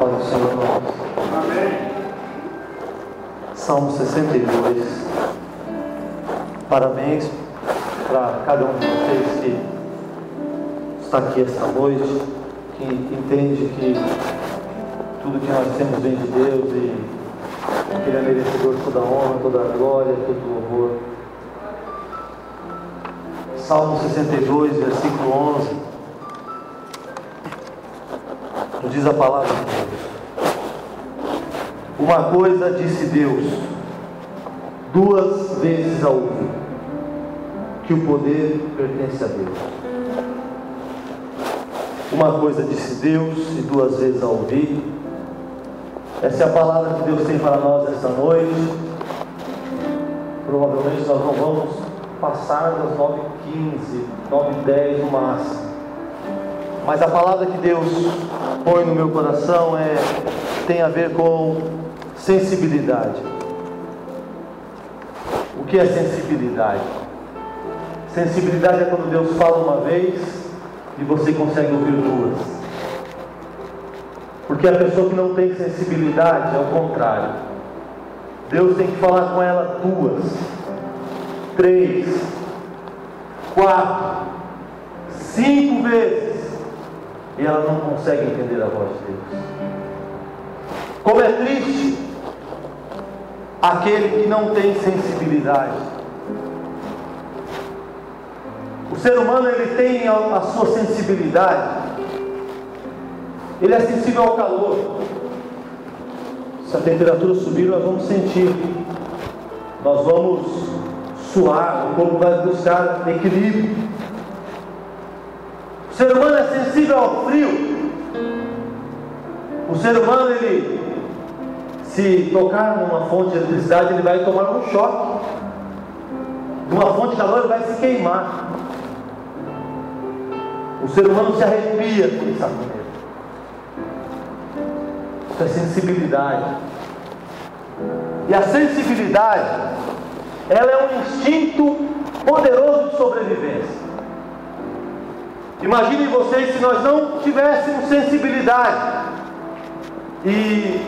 palavra do Senhor nosso. Amém. Salmo 62. Parabéns para cada um de vocês que está aqui esta noite, que entende que tudo que nós temos vem de Deus e que Ele é merecedor de toda a honra, toda a glória, todo o louvor. Salmo 62, versículo 11. Nos diz a palavra de Deus: uma coisa disse Deus, duas vezes a ouvi, que o poder pertence a Deus. Uma coisa disse Deus e duas vezes a ouvi. Essa é a palavra que Deus tem para nós esta noite. Provavelmente nós não vamos passar das 9h15, 9h10 no máximo. Mas a palavra que Deus põe no meu coração tem a ver com sensibilidade. O que é sensibilidade? Sensibilidade é quando Deus fala uma vez e você consegue ouvir duas. Porque a pessoa que não tem sensibilidade é o contrário. Deus tem que falar com ela 2, 3, 4, 5 vezes e ela não consegue entender a voz de Deus. Como é triste aquele que não tem sensibilidade. O ser humano, ele tem a sua sensibilidade. Ele é sensível ao calor. Se a temperatura subir, nós vamos sentir. Nós vamos suar, o corpo vai buscar equilíbrio. O ser humano é sensível ao frio. O ser humano, ele, se tocar numa fonte de eletricidade, ele vai tomar um choque. Numa fonte de calor, ele vai se queimar. O ser humano se arrepia com essa maneira. Isso é sensibilidade. E a sensibilidade, ela é um instinto poderoso de sobrevivência. Imaginem vocês se nós não tivéssemos sensibilidade e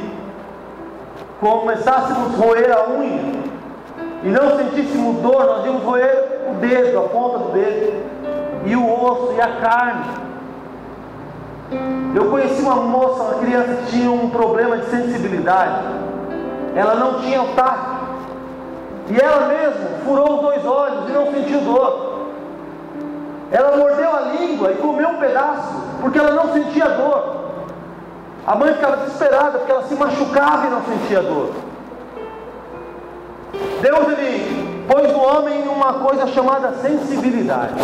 começássemos a roer a unha e não sentíssemos dor, nós íamos roer o dedo, a ponta do dedo, e o osso e a carne. Eu conheci uma moça, uma criança que tinha um problema de sensibilidade. Ela não tinha o tato, e ela mesma furou os 2 olhos e não sentiu dor. Ela mordeu a língua e comeu um pedaço, porque ela não sentia dor. A mãe ficava desesperada, porque ela se machucava e não sentia dor. Deus, ele pôs no homem uma coisa chamada sensibilidade.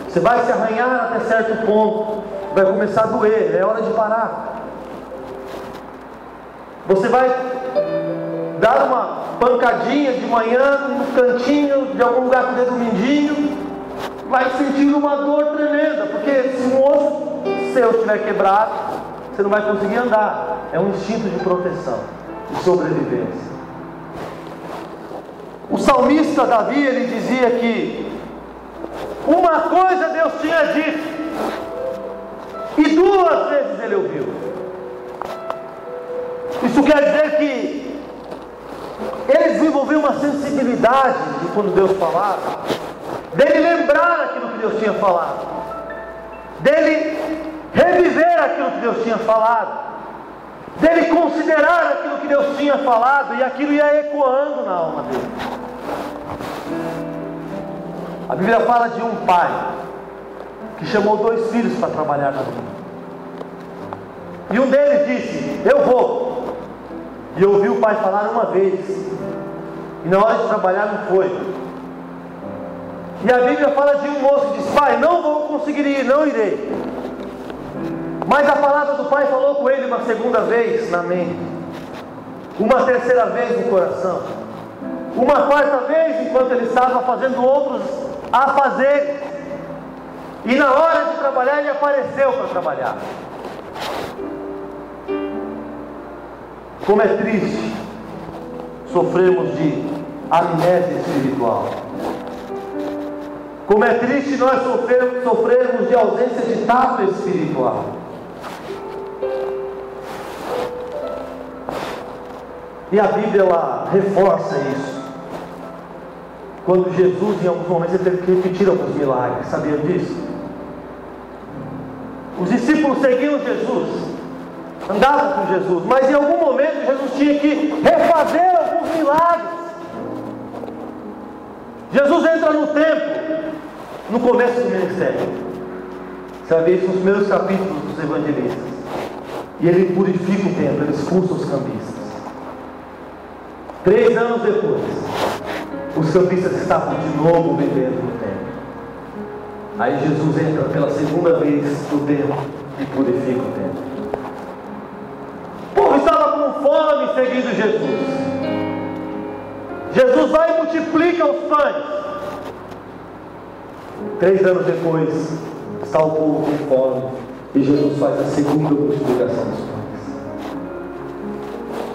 Você vai se arranhar até certo ponto, vai começar a doer, é hora de parar. Você vai dar uma pancadinha de manhã no cantinho de algum lugar com o dedo mindinho, vai sentir uma dor tremenda, porque se um osso seu estiver quebrado, você não vai conseguir andar. É um instinto de proteção, de sobrevivência. O salmista Davi, ele dizia que uma coisa Deus tinha dito e 2 vezes ele ouviu. Isso quer dizer que ele desenvolveu uma sensibilidade de quando Deus falava, dele lembrar aquilo que Deus tinha falado, dele reviver aquilo que Deus tinha falado, dele considerar aquilo que Deus tinha falado, e aquilo ia ecoando na alma dele. A Bíblia fala de um pai que chamou 2 filhos para trabalhar na vinha, e um deles disse: eu vou. E ouviu o pai falar uma vez, e na hora de trabalhar não foi. E a Bíblia fala de um moço que diz: pai, não vou conseguir ir, não irei. Mas a palavra do pai falou com ele uma segunda vez na mente, uma terceira vez no coração, uma quarta vez enquanto ele estava fazendo outros afazeres, e na hora de trabalhar ele apareceu para trabalhar. Como é triste sofrermos de amnésia espiritual. Como é triste nós sofrermos de ausência de tato espiritual. E a Bíblia ela reforça isso. Quando Jesus, em alguns momentos, ele teve que repetir alguns milagres. Sabiam disso? Os discípulos seguiam Jesus, andavam com Jesus, mas em algum momento Jesus tinha que refazer alguns milagres. Jesus entra no templo, no começo do ministério. Você vai ver isso nos primeiros capítulos dos evangelistas. E ele purifica o templo, ele expulsa os cambistas. 3 anos depois, os cambistas estavam de novo vivendo no templo. Aí Jesus entra pela segunda vez no templo e purifica o templo. O povo estava com fome seguindo Jesus. Jesus vai e multiplica os pães. 3 anos depois, está o povo com fome e Jesus faz a segunda multiplicação dos pães.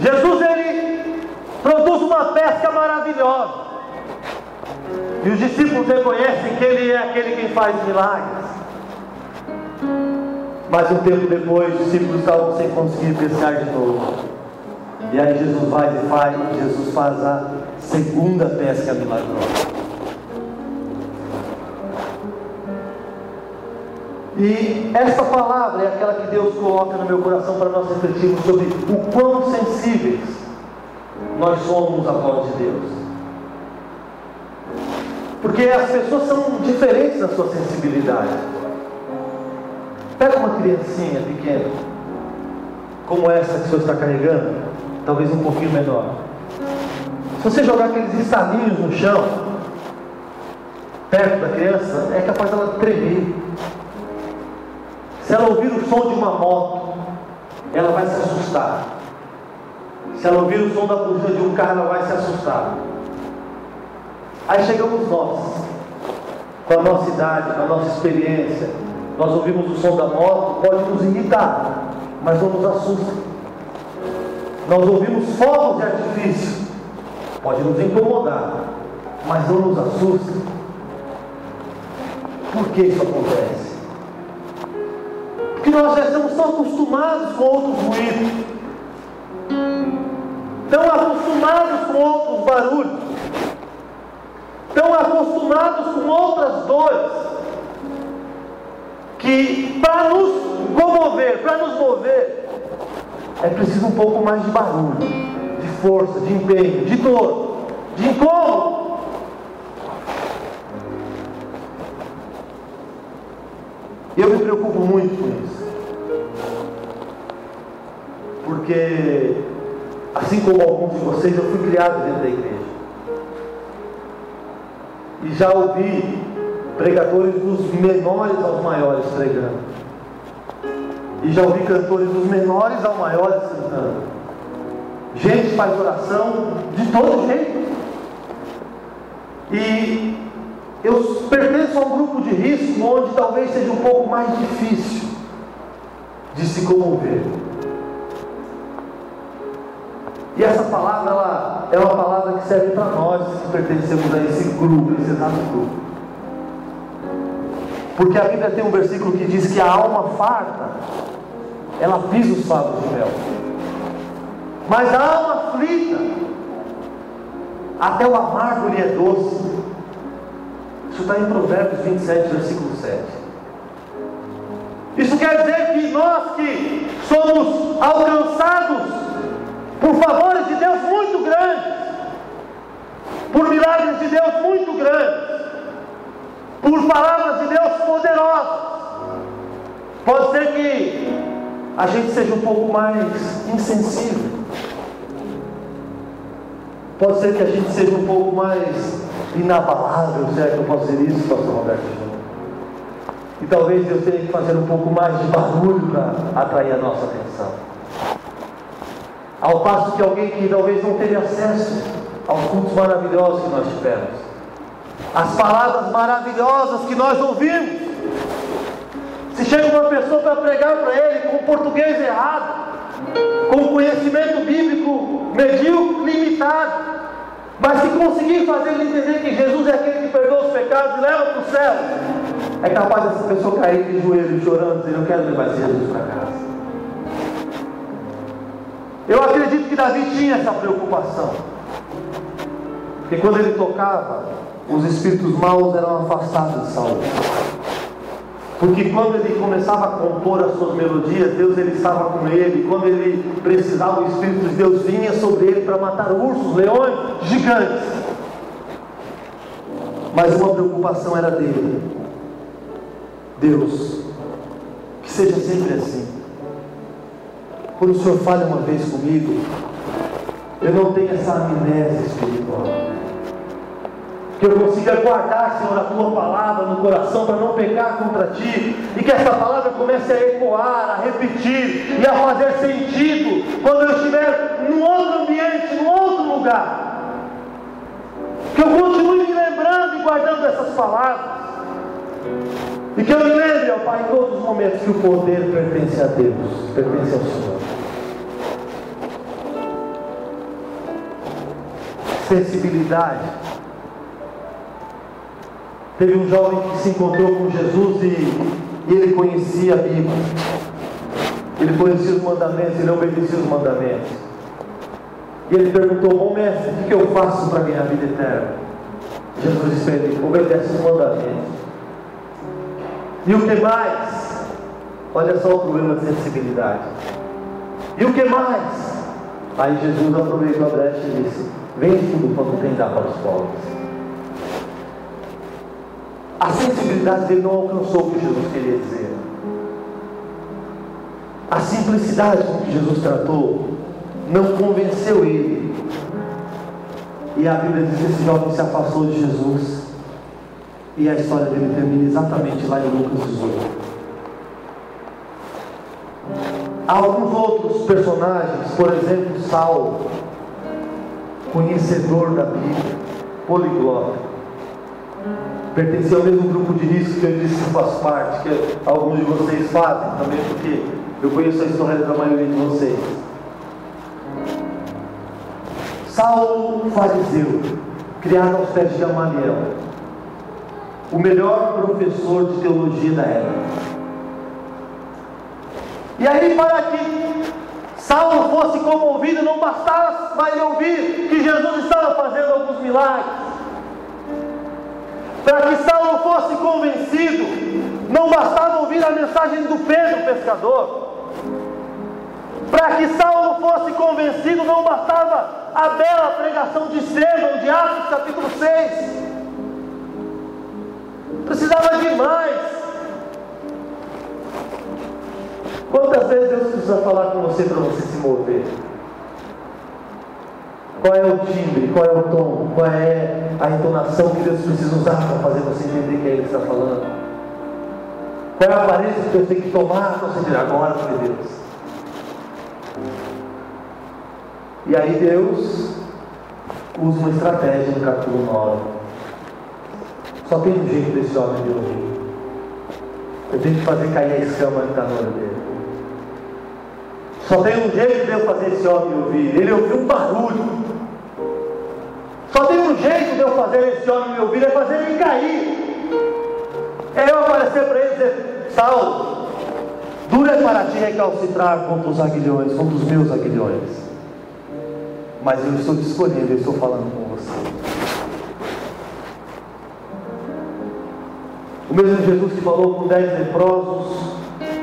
Jesus, ele produz uma pesca maravilhosa. E os discípulos reconhecem que ele é aquele quem faz milagres. Mas um tempo depois, os discípulos estavam sem conseguir pescar de novo. E aí Jesus vai e Jesus faz a segunda pesca milagrosa. E essa palavra é aquela que Deus coloca no meu coração para nós refletirmos sobre o quão sensíveis nós somos à voz de Deus. Porque as pessoas são diferentes na sua sensibilidade. Pega uma criancinha pequena, como essa que o senhor está carregando, talvez um pouquinho menor. Se você jogar aqueles estalinhos no chão, perto da criança, é capaz dela tremer. Se ela ouvir o som de uma moto, ela vai se assustar. Se ela ouvir o som da buzina de um carro, ela vai se assustar. Aí chegamos nós, com a nossa idade, com a nossa experiência. Nós ouvimos o som da moto, pode nos irritar, mas não nos assusta. Nós ouvimos fogos de artifício, pode nos incomodar, mas não nos assusta. Por que isso acontece? Porque nós já estamos tão acostumados com outros ruídos, tão acostumados com outros barulhos, tão acostumados com outras dores, que para nos comover, para nos mover, é preciso um pouco mais de barulho, de força, de empenho, de dor, de incômodo. Eu me preocupo muito com isso, porque assim como alguns de vocês, eu fui criado dentro da igreja e já ouvi pregadores dos menores aos maiores pregando, e já ouvi cantores dos menores aos maiores cantando. Gente faz oração de todo jeito, e eu pertenço a um grupo de risco onde talvez seja um pouco mais difícil de se comover. E essa palavra, ela é uma palavra que serve para nós que pertencemos a esse grupo, esse exato grupo. Porque a Bíblia tem um versículo que diz que a alma farta, ela pisa os favos de mel, mas a alma aflita, até o amargo lhe é doce. Isso está em Provérbios 27, versículo 7. Isso quer dizer que nós que somos alcançados por favores de Deus muito grandes, por milagres de Deus muito grandes, por palavras de Deus poderosas, pode ser que a gente seja um pouco mais insensível, pode ser que a gente seja um pouco mais inabalável, se é que eu posso dizer isso, pastor Roberto Júnior. E talvez Deus tenha que fazer um pouco mais de barulho para atrair a nossa atenção. Ao passo que alguém que talvez não teve acesso aos cultos maravilhosos que nós tivemos, as palavras maravilhosas que nós ouvimos, se chega uma pessoa para pregar para ele com português errado, com conhecimento bíblico medíocre, limitado, mas se conseguir fazer ele entender que Jesus é aquele que perdoa os pecados e leva para o céu, é capaz dessa pessoa cair de joelhos chorando, dizendo: eu quero levar esse Jesus para casa. Eu acredito que Davi tinha essa preocupação. Porque quando ele tocava, os espíritos maus eram afastados de Saul. Porque quando ele começava a compor as suas melodias, Deus ele estava com ele. Quando ele precisava, o Espírito de Deus vinha sobre ele para matar ursos, leões, gigantes. Mas uma preocupação era dele. Deus, que seja sempre assim. Quando o Senhor falha uma vez comigo, eu não tenho essa amnésia espiritual. Que eu consiga guardar, Senhor, a Tua palavra no coração para não pecar contra Ti. E que essa palavra comece a ecoar, a repetir e a fazer sentido quando eu estiver num outro ambiente, num outro lugar. Que eu continue me lembrando e guardando essas palavras. E que eu me lembre, ó Pai, em todos os momentos que o poder pertence a Deus, pertence ao Senhor. Sensibilidade. Teve um jovem que se encontrou com Jesus e ele conhecia a Bíblia. Ele conhecia os mandamentos, ele obedecia os mandamentos. E ele perguntou: bom mestre, o que eu faço para ganhar a vida eterna? Jesus disse para ele: obedece os mandamentos. E o que mais? Olha só o problema de sensibilidade. E o que mais? Aí Jesus aproveitou a brecha e disse: vende tudo quanto tem, dá para os pobres. A sensibilidade dele não alcançou o que Jesus queria dizer. A simplicidade com que Jesus tratou não convenceu ele. E a Bíblia diz que esse jovem se afastou de Jesus. E a história dele termina exatamente lá em Lucas 18. Há alguns outros personagens, por exemplo, Saulo, conhecedor da Bíblia, poliglota. Pertencia ao mesmo grupo de risco que eu disse que faz parte, que alguns de vocês fazem também, porque eu conheço a história da maioria de vocês. Saulo, fariseu, criado aos pés de Gamaliel, o melhor professor de teologia da época. E aí, para que Saulo fosse comovido, não bastava mais ouvir que Jesus estava fazendo alguns milagres. Para que Saulo fosse convencido, não bastava ouvir a mensagem do Pedro, pescador. Para que Saulo fosse convencido, não bastava a bela pregação de Estevão, de Atos capítulo 6. Precisava de mais. Quantas vezes Deus precisa falar com você para você se mover? Qual é o timbre, qual é o tom, qual é a entonação que Deus precisa usar para fazer você entender que Ele está falando? Qual é a aparência que Deus tem que tomar para você dizer: agora foi Deus? E aí Deus usa uma estratégia no capítulo 9. Só tem um jeito desse homem me ouvir. Eu tenho que fazer cair a escama que está no olho dele. Só tem um jeito de eu fazer esse homem ouvir. Ele ouviu um barulho. Só tem um jeito de eu fazer esse homem me ouvir, é fazer ele cair. É eu aparecer para ele e dizer: Saulo, duro é para ti recalcitrar contra os aguilhões, contra os meus aguilhões. Mas eu estou te escolhendo, eu estou falando com você. O mesmo Jesus que falou com 10 leprosos,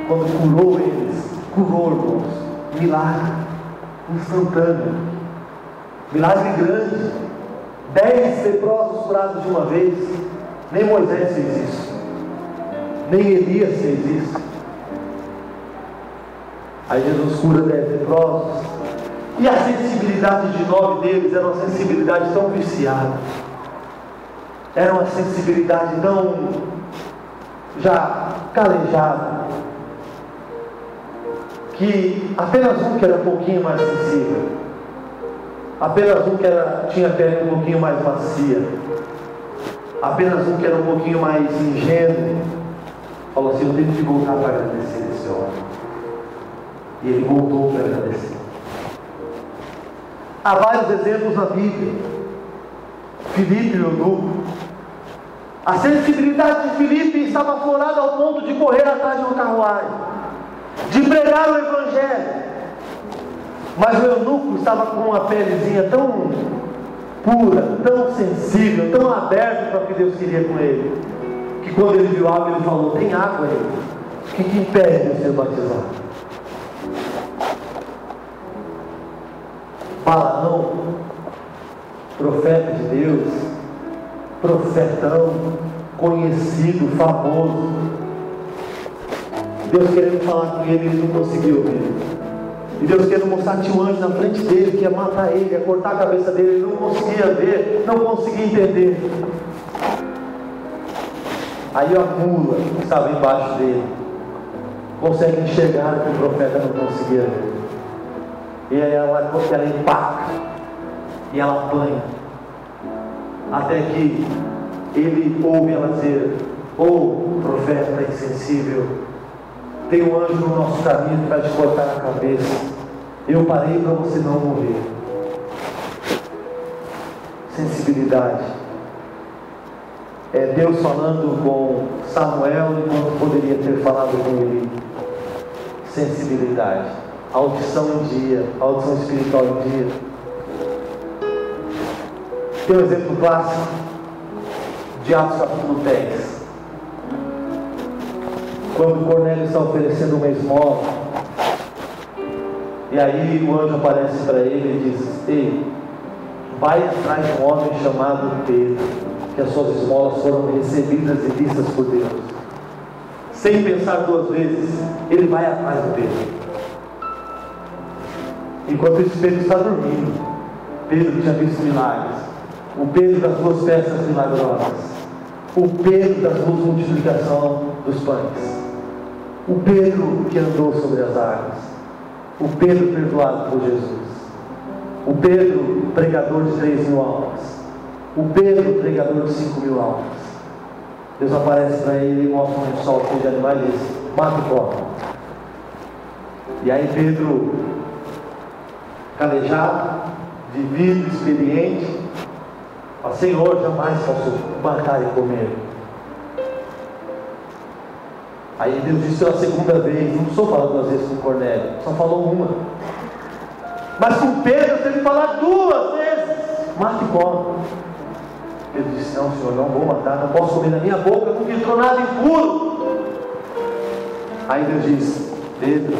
quando curou eles, curou, irmãos. Milagre instantâneo, milagre grande. 10 leprosos curados de uma vez. Nem Moisés fez isso, nem Elias fez isso. Aí Jesus cura 10 leprosos. E a sensibilidade de 9 deles era uma sensibilidade tão viciada, era uma sensibilidade tão já calejada, que apenas um que era um pouquinho mais sensível, apenas um que tinha a pele um pouquinho mais macia, apenas um que era um pouquinho mais ingênuo, falou assim: eu tenho que voltar para agradecer esse homem. E ele voltou para agradecer. Há vários exemplos na Bíblia. Filipe, o eunuco. A sensibilidade de Filipe estava aflorada ao ponto de correr atrás de uma carruagem, de pregar o Evangelho. Mas o eunuco estava com uma pelezinha tão pura, tão sensível, tão aberta para o que Deus queria com ele, que quando ele viu água, ele falou: tem água aí, o que impede de ser batizado? Balaão, profeta de Deus, profetão, conhecido, famoso, Deus querendo falar com ele, ele não conseguiu ouvir. E Deus querendo mostrar que tinha um anjo na frente dele, que ia matar ele, ia cortar a cabeça dele, ele não conseguia ver, não conseguia entender. Aí a mula que estava embaixo dele consegue enxergar o que o profeta não conseguia ver. E aí ela empaca e ela apanha, até que ele ouve ela dizer: ô profeta insensível, tem um anjo no nosso caminho para te cortar a cabeça, eu parei para você não morrer. Sensibilidade é Deus falando com Samuel enquanto poderia ter falado com ele. Sensibilidade, audição em dia, audição espiritual em dia. Tem um exemplo clássico de Atos capítulo 10, quando Cornélio está oferecendo uma esmola, e aí o anjo aparece para ele e diz: ei, vai atrás de um homem chamado Pedro, que as suas esmolas foram recebidas e vistas por Deus. Sem pensar duas vezes, ele vai atrás do Pedro. Enquanto isso, Pedro está dormindo. Pedro tinha visto milagres. O Pedro das duas peças milagrosas, o Pedro das duas multiplicação dos pães, o Pedro que andou sobre as águas, o Pedro perdoado por Jesus, o Pedro pregador de 3.000 almas, o Pedro pregador de 5.000 almas. Deus aparece para ele e mostra um sol de animais e diz: mata e come. E aí Pedro, calejado, vivido, experiente, fala: Senhor, jamais posso matar e comer. Aí Deus disse pela segunda vez, não estou falando duas vezes com Cornélio, só falou uma. Mas com Pedro teve que falar 2 vezes: mata e come. Pedro disse: não, Senhor, não vou matar, não posso comer na minha boca, nunca entrou nada impuro. Aí Deus diz: Pedro,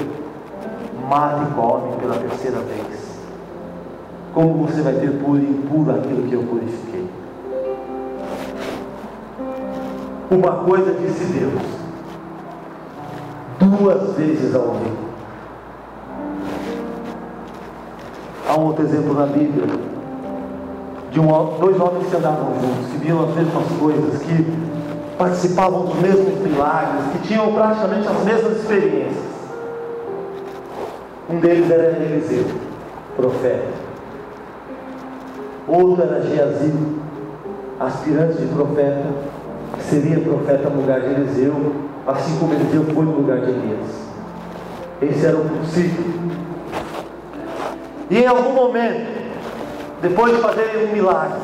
mata e come pela 3ª vez. Como você vai ter puro e impuro aquilo que eu purifiquei? Uma coisa disse Deus 2 vezes ao vivo. Há um outro exemplo na Bíblia de 2 homens que andavam juntos, que viam as mesmas coisas, que participavam dos mesmos milagres, que tinham praticamente as mesmas experiências. Um deles era Eliseu, profeta. Outro era Geazi, aspirante de profeta, que seria profeta no lugar de Eliseu, assim como Eliseu foi no lugar de Elias. Esse era o princípio. E em algum momento, depois de fazerem um milagre,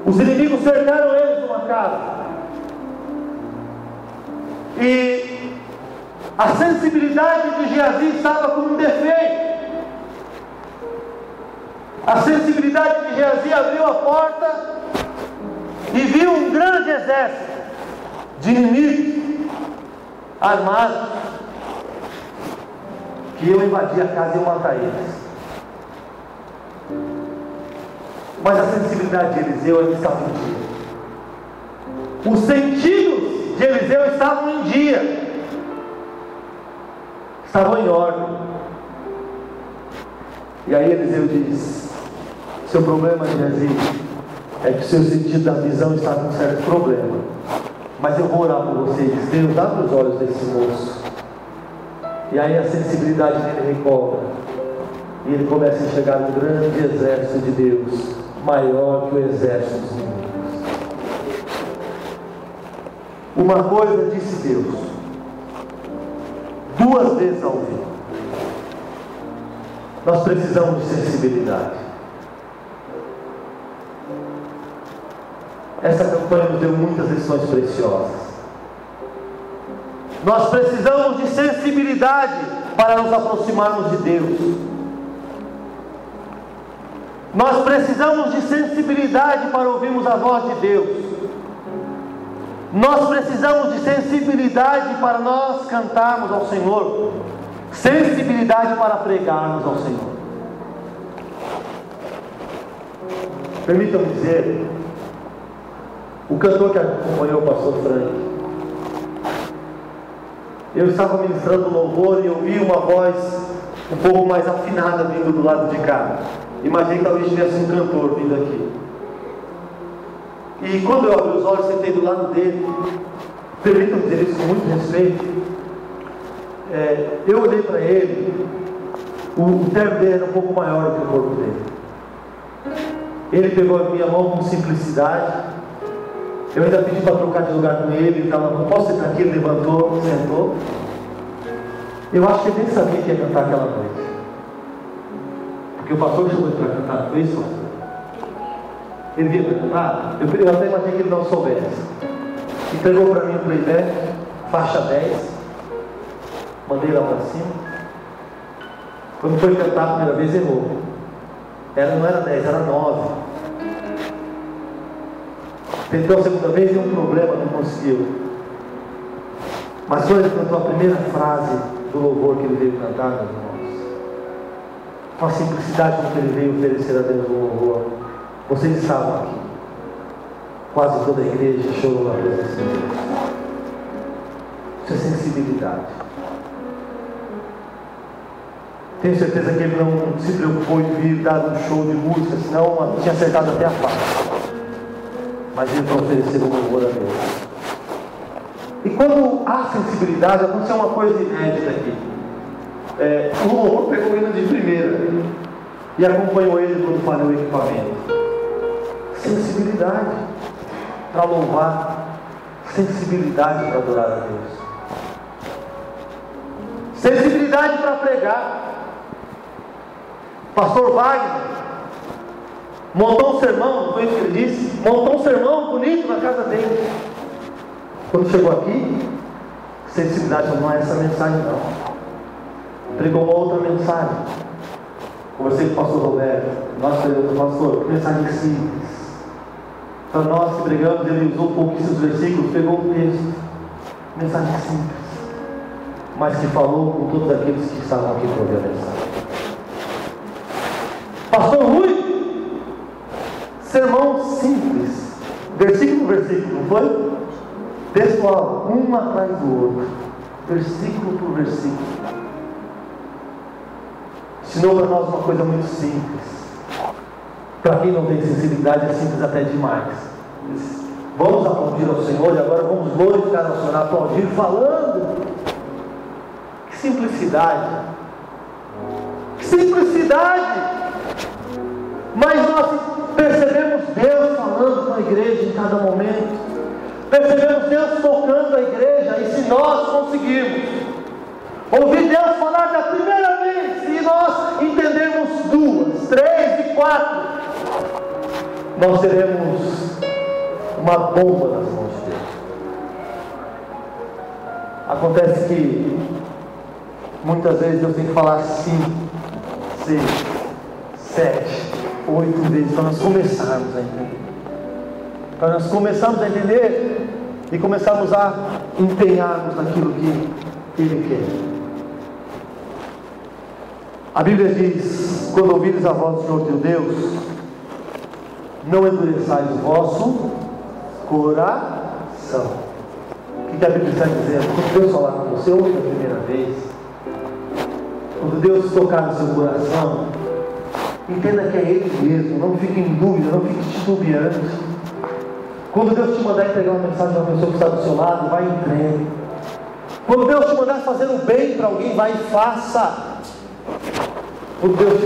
os inimigos cercaram eles numa casa, e a sensibilidade de Geazi estava com um defeito. A sensibilidade de Geazi abriu a porta e viu um grande exército de inimigos armados que iam invadir a casa e iam matar eles. Mas a sensibilidade de Eliseu ainda estava em dia. Os sentidos de Eliseu estavam em dia, estavam em ordem. E aí Eliseu diz: seu problema, Geazi, é que o seu sentido da visão está com um certo problema, mas eu vou orar por você. Diz: Deus, abre os olhos desse moço. E aí a sensibilidade dele recobra, e ele começa a enxergar um grande exército de Deus, maior que o exército dos inimigos. Uma coisa disse Deus 2 vezes ao vivo. Nós precisamos de sensibilidade. Essa campanha nos deu muitas lições preciosas. Nós precisamos de sensibilidade para nos aproximarmos de Deus. Nós precisamos de sensibilidade para ouvirmos a voz de Deus. Nós precisamos de sensibilidade para nós cantarmos ao Senhor, sensibilidade para pregarmos ao Senhor. Permitam-me dizer, o cantor que acompanhou o pastor Frank, eu estava ministrando louvor e ouvi uma voz um pouco mais afinada vindo do lado de cá. Imaginei que talvez tivesse um cantor vindo aqui. E quando eu abri os olhos, sentei do lado dele. Permitam-me dizer isso com muito respeito. Eu olhei para ele, o terno dele era um pouco maior do que o corpo dele. Ele pegou a minha mão com simplicidade. Eu ainda pedi para trocar de lugar com ele. Ele estava, não posso sentar aqui. Ele levantou, sentou. Eu acho que ele nem sabia que ia cantar aquela noite, porque o pastor chamou ele para cantar. Foi isso, pastor? Ele vinha para cantar. Eu até imaginei que ele não soubesse. Entregou para mim o playback, faixa 10. Mandei lá para cima. Quando foi cantar a primeira vez, errou. Não era 10, era 9. Tentou a segunda vez, deu um problema, não conseguiu. Mas quando ele cantou a primeira frase do louvor que ele veio cantar, meus irmãos, com a simplicidade com que ele veio oferecer a Deus o louvor, vocês estavam aqui. Quase toda a igreja chorou na presença de Deus. Isso é sensibilidade. Tenho certeza que ele não se preocupou em vir dar um show de música, senão tinha acertado até a faixa. Mas ele para oferecer o louvor a Deus. E quando há sensibilidade, aconteceu uma coisa inédita aqui. O louvor pegou ele de primeira e acompanhou ele quando falhou o equipamento. Sensibilidade para louvar, sensibilidade para adorar a Deus, sensibilidade para pregar. Pastor Wagner montou um sermão, foi isso que ele disse, montou um sermão bonito na casa dele. Quando chegou aqui, sensibilidade, não é essa mensagem não. Pregou uma outra mensagem. Conversei com o pastor Roberto. Nós pregamos, pastor, que mensagem simples. Para nós que pregamos, ele usou pouquíssimos versículos, pegou um texto. Mensagem simples, mas que falou com todos aqueles que estavam aqui para ouvir a mensagem. Pastor Rui, sermão simples, versículo por versículo, não foi? Pessoal, um atrás do outro, versículo por versículo. Ensinou para nós uma coisa muito simples. Para quem não tem sensibilidade, é simples até demais. Vamos aplaudir ao Senhor e agora vamos glorificar ao Senhor, aplaudir falando. Que simplicidade! Que simplicidade! Mas nós percebemos Deus falando com a igreja em cada momento. Percebemos Deus tocando a igreja. E se nós conseguirmos ouvir Deus falar da primeira vez, e nós entendermos 2, 3 e 4, nós teremos uma bomba nas mãos de Deus. Acontece que muitas vezes Deus tem que falar 5, 6, 7, 8 vezes para nós começarmos a entender. Para nós começarmos a entender e começarmos a empenharmos naquilo que Ele quer. A Bíblia diz: quando ouvires a voz do Senhor teu Deus, não endureçais o vosso coração. O que a Bíblia está dizendo? Quando Deus falar com você, ouve a primeira vez. Quando Deus tocar no seu coração, entenda que é Ele mesmo. Não fique em dúvida, não fique titubeante. Quando Deus te mandar entregar uma mensagem a uma pessoa que está do seu lado, vai e entregue. Quando Deus te mandar fazer um bem para alguém, vai e faça. Quando Deus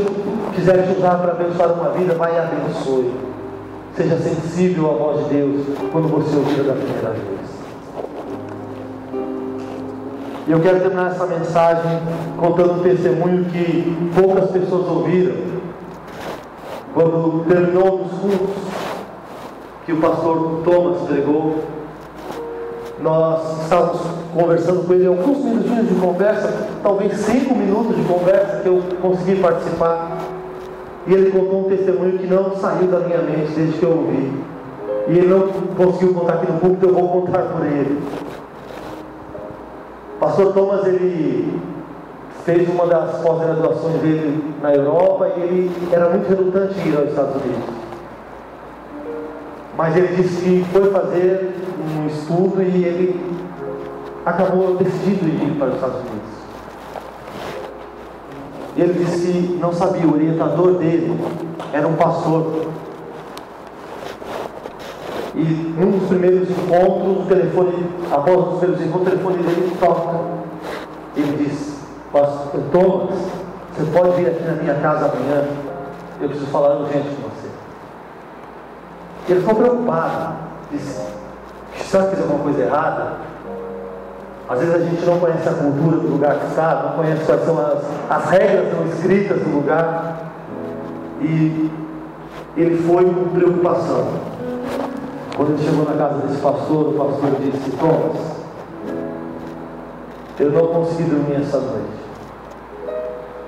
quiser te usar para abençoar uma vida, vai e abençoe. Seja sensível à voz de Deus quando você ouvir da primeira vez. E eu quero terminar essa mensagem contando um testemunho que poucas pessoas ouviram. Quando terminou os cultos que o pastor Thomas pregou, nós estávamos conversando com ele, alguns minutinhos de conversa, talvez 5 minutos de conversa que eu consegui participar. E ele contou um testemunho que não saiu da minha mente desde que eu ouvi. E ele não conseguiu contar aqui no público, eu vou contar por ele. Pastor Thomas, ele fez uma das pós-graduações dele na Europa e ele era muito relutante em ir aos Estados Unidos. Mas ele disse que foi fazer um estudo e ele acabou decidido em ir para os Estados Unidos. E ele disse que não sabia, o orientador dele era um pastor. E num dos primeiros encontros, o telefone, após os primeiros encontros, o telefone dele toca. Ele disse: Pastor Thomas, você pode vir aqui na minha casa amanhã? Eu preciso falar urgente com você. E ele ficou preocupado. Disse: será que fiz alguma coisa errada? Às vezes a gente não conhece a cultura do lugar que está, não conhece quais são as regras não escritas do lugar. E ele foi com preocupação. Quando ele chegou na casa desse pastor, o pastor disse: Thomas, eu não consegui dormir essa noite.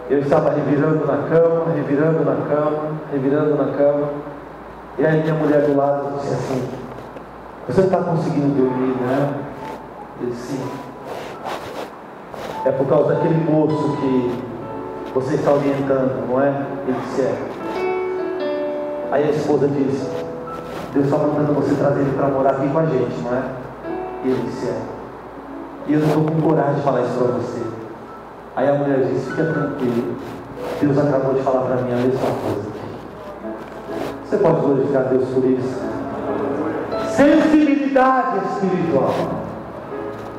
Eu estava revirando na cama, revirando na cama, revirando na cama. E aí minha mulher do lado disse assim: você não está conseguindo dormir, né? Eu disse: sim. É por causa daquele moço que você está orientando, não é? Ele disse: é. Aí a esposa disse: Deus está mandando você trazer ele para morar aqui com a gente, não é? E ele disse: é. E eu não estou com coragem de falar isso para você. Aí a mulher disse: fica tranquilo, Deus acabou de falar para mim a mesma coisa. Você pode glorificar Deus por isso? Sensibilidade espiritual.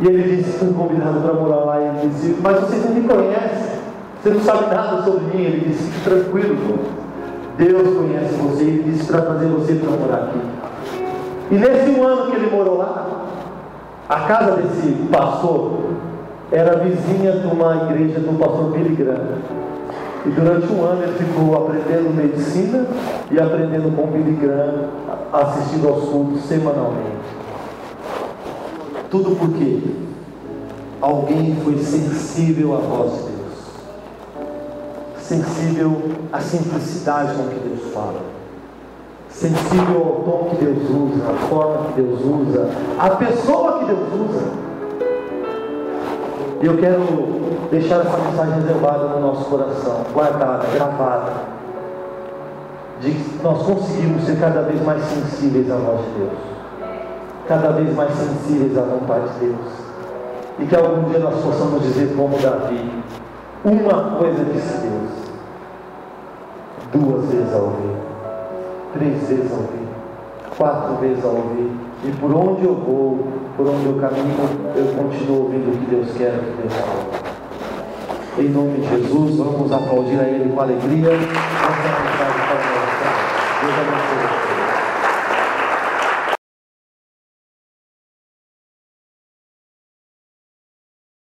E ele disse: fui convidado para morar lá. E ele disse: mas você não me conhece, você não sabe nada sobre mim. Ele disse: fique tranquilo, Deus conhece você. E ele disse para trazer você para morar aqui. E nesse 1 ano que ele morou lá, a casa desse pastor era vizinha de uma igreja do pastor Billy Graham. E durante 1 ano ele ficou aprendendo medicina e aprendendo com Billy Graham, assistindo aos cultos semanalmente. Tudo porque alguém foi sensível à voz de Deus, sensível à simplicidade com que Deus fala, sensível ao tom que Deus usa, à forma que Deus usa, à pessoa que Deus usa. E eu quero deixar essa mensagem reservada no nosso coração, guardada, gravada, de que nós conseguimos ser cada vez mais sensíveis à voz de Deus, cada vez mais sensíveis à vontade de Deus, e que algum dia nós possamos dizer como Davi: uma coisa disse Deus, 2 vezes a ouvir, 3 vezes a ouvir, 4 vezes a ouvir, e por onde eu vou, por onde eu caminho, eu continuo ouvindo o que Deus quer, o que Deus fala. Em nome de Jesus, vamos aplaudir a Ele com alegria. Deus abençoe.